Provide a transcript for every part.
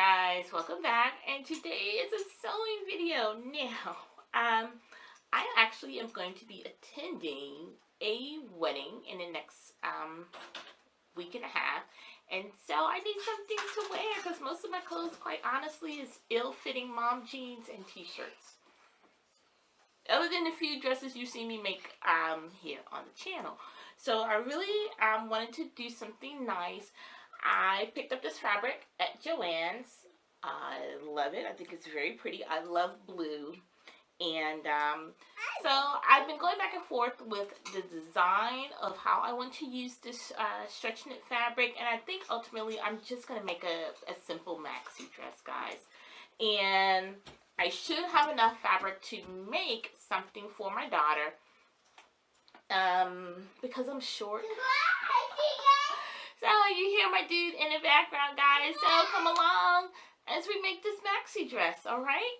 guys, welcome back, and today is a sewing video. Now, I actually am going to be attending a wedding in the next week and a half, and so I need something to wear because most of my clothes, quite honestly, is ill-fitting mom jeans and t-shirts. Other than the few dresses you see me make here on the channel. So I really wanted to do something nice. I picked up this fabric at Joann's. I love it. I think it's very pretty. I love blue. And so I've been going back and forth with the design of how I want to use this stretch knit fabric. And I think ultimately I'm just going to make a simple maxi dress, guys. And I should have enough fabric to make something for my daughter. Because I'm short. So you hear my dude in the background, guys. So come along as we make this maxi dress, alright?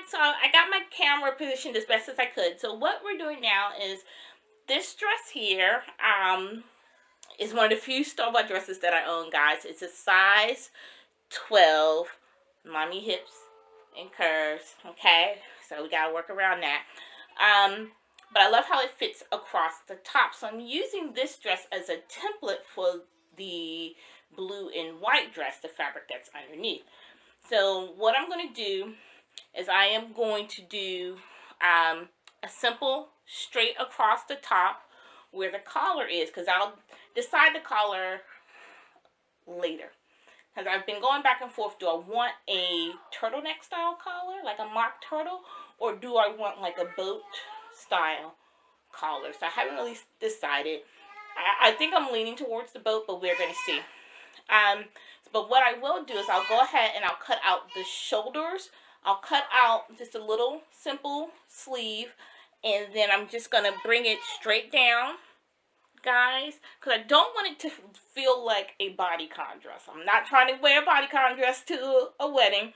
So I got my camera positioned as best as I could. So what we're doing now is this dress here is one of the few store-bought dresses that I own, guys. It's a size 12, mommy hips and curves, okay? So we gotta work around that. But I love how it fits across the top. So I'm using this dress as a template for the blue and white dress, the fabric that's underneath. So what I'm gonna do is I am going to do a simple straight across the top where the collar is, because I'll decide the collar later. Because I've been going back and forth, do I want a turtleneck style collar, like a mock turtle, or do I want like a boat style collar? So I haven't really decided. I think I'm leaning towards the boat, but we're going to see. But what I will do is I'll go ahead and I'll cut out the shoulders. I'll cut out just a little simple sleeve, and then I'm just going to bring it straight down, guys, because I don't want it to feel like a bodycon dress. I'm not trying to wear a bodycon dress to a wedding,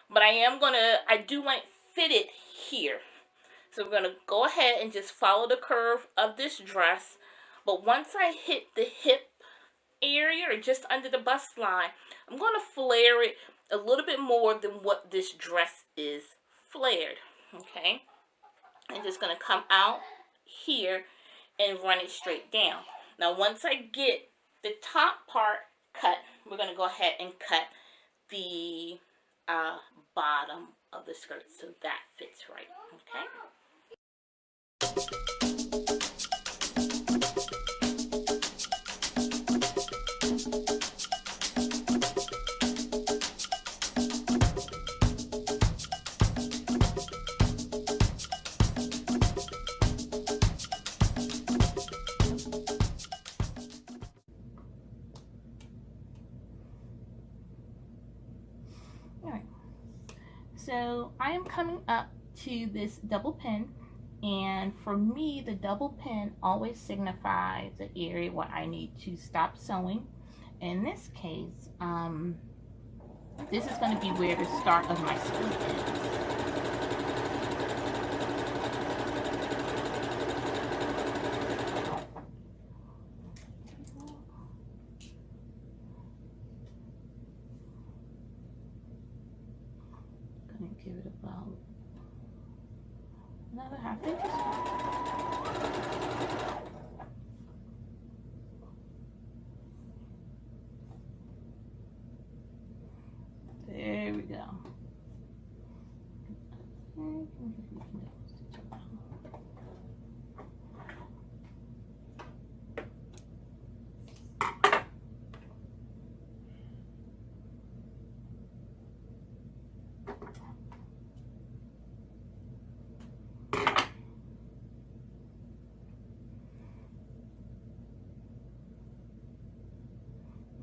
but I do want it fitted here. So we're going to go ahead and just follow the curve of this dress, but once I hit the hip area or just under the bust line, I'm going to flare it a little bit more than what this dress is flared, okay? I'm just going to come out here and run it straight down. Now, once I get the top part cut, we're going to go ahead and cut the bottom of the skirt so that fits right, okay? So I am coming up to this double pin, and for me the double pin always signifies the area where I need to stop sewing. In this case, this is going to be where the start of my skirt is. Give it about another half inch. There we go.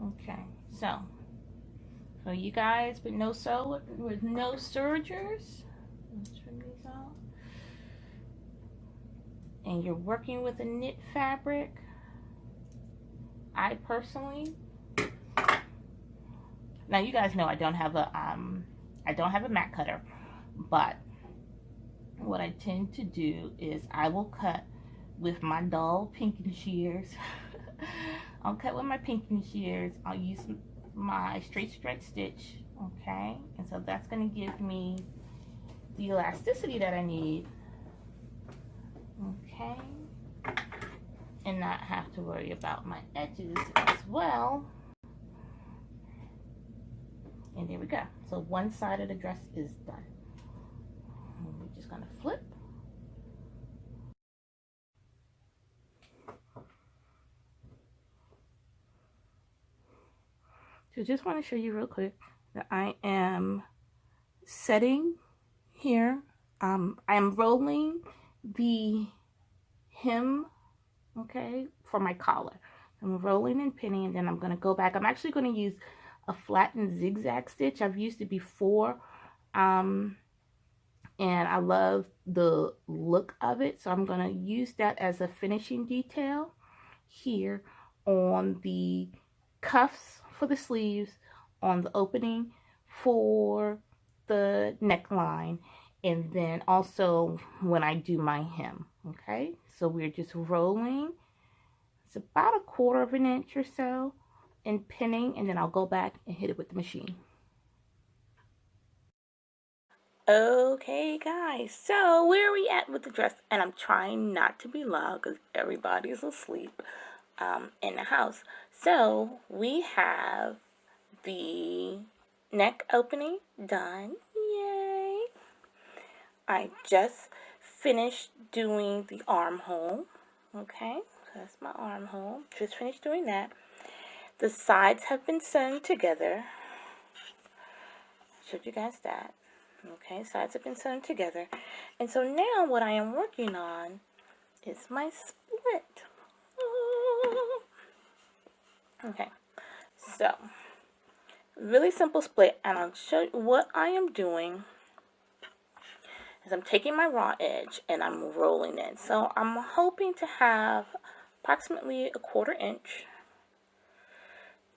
Okay, so you guys with no sergers, Let's trim these out. And you're working with a knit fabric. I personally, now you guys know I don't have a mat cutter, but what I tend to do is I will cut with my dull pinking shears. I'll cut with my pinking shears. I'll use my straight stretch stitch, okay? And so that's going to give me the elasticity that I need, okay? And not have to worry about my edges as well. And there we go. So one side of the dress is done. And we're just going to flip. So just want to show you real quick that I am setting here. I'm rolling the hem, okay, for my collar. I'm rolling and pinning, and then I'm going to go back. I'm actually going to use a flattened zigzag stitch. I've used it before, and I love the look of it. So I'm going to use that as a finishing detail here on the cuffs for the sleeves, on the opening for the neckline, and then also when I do my hem, okay? So we're just rolling. It's about 1/4 of an inch or so, and pinning, and then I'll go back and hit it with the machine. Okay guys, so where are we at with the dress? And I'm trying not to be loud because everybody's asleep in the house. So we have the neck opening done. Yay! I just finished doing the armhole. Okay, so that's my armhole. Just finished doing that. The sides have been sewn together. Showed you guys that. Okay, sides have been sewn together. And so now what I am working on is my split. Okay, so really simple split, and I'll show you what I am doing is I'm taking my raw edge and I'm rolling it. So I'm hoping to have approximately 1/4 inch.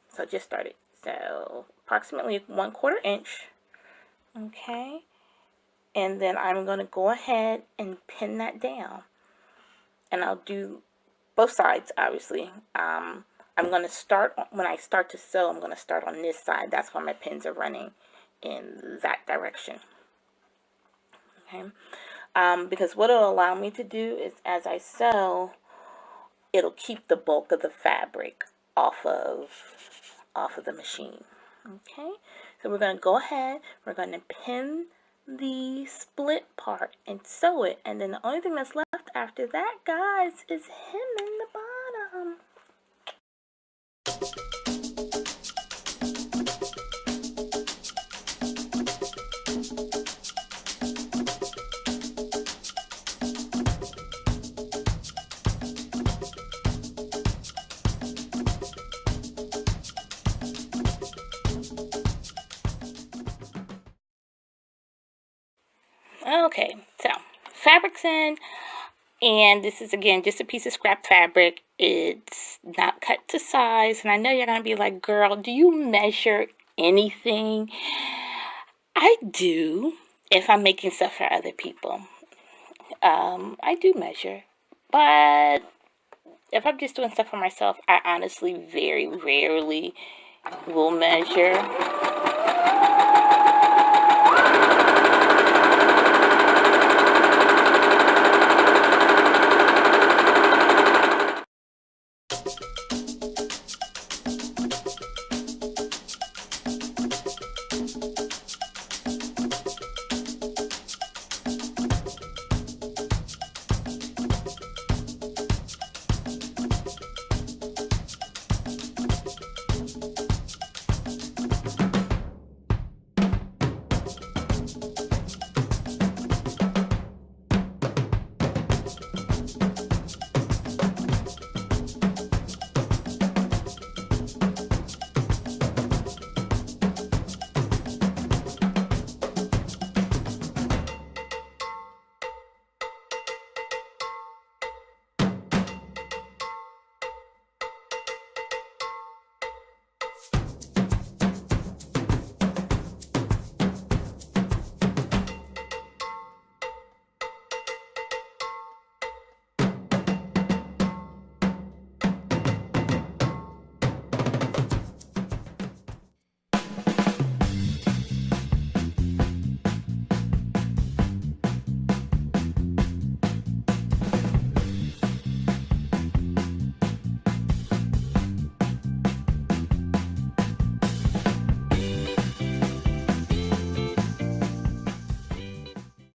So just started. So approximately 1/4 inch. Okay, and then I'm going to go ahead and pin that down, and I'll do both sides obviously. I'm going to start, when I start to sew, I'm going to start on this side. That's why my pins are running in that direction. Okay, because what it'll allow me to do is as I sew, it'll keep the bulk of the fabric off of the machine. Okay, so we're going to go ahead, we're going to pin the split part and sew it, and then the only thing that's left after that, guys, is hemming the bottom. Okay, so fabric's in, and this is again just a piece of scrap fabric. It's not cut to size, and I know you're gonna be like, girl, do you measure anything? I do if I'm making stuff for other people. I do measure, but if I'm just doing stuff for myself, I honestly very rarely will measure.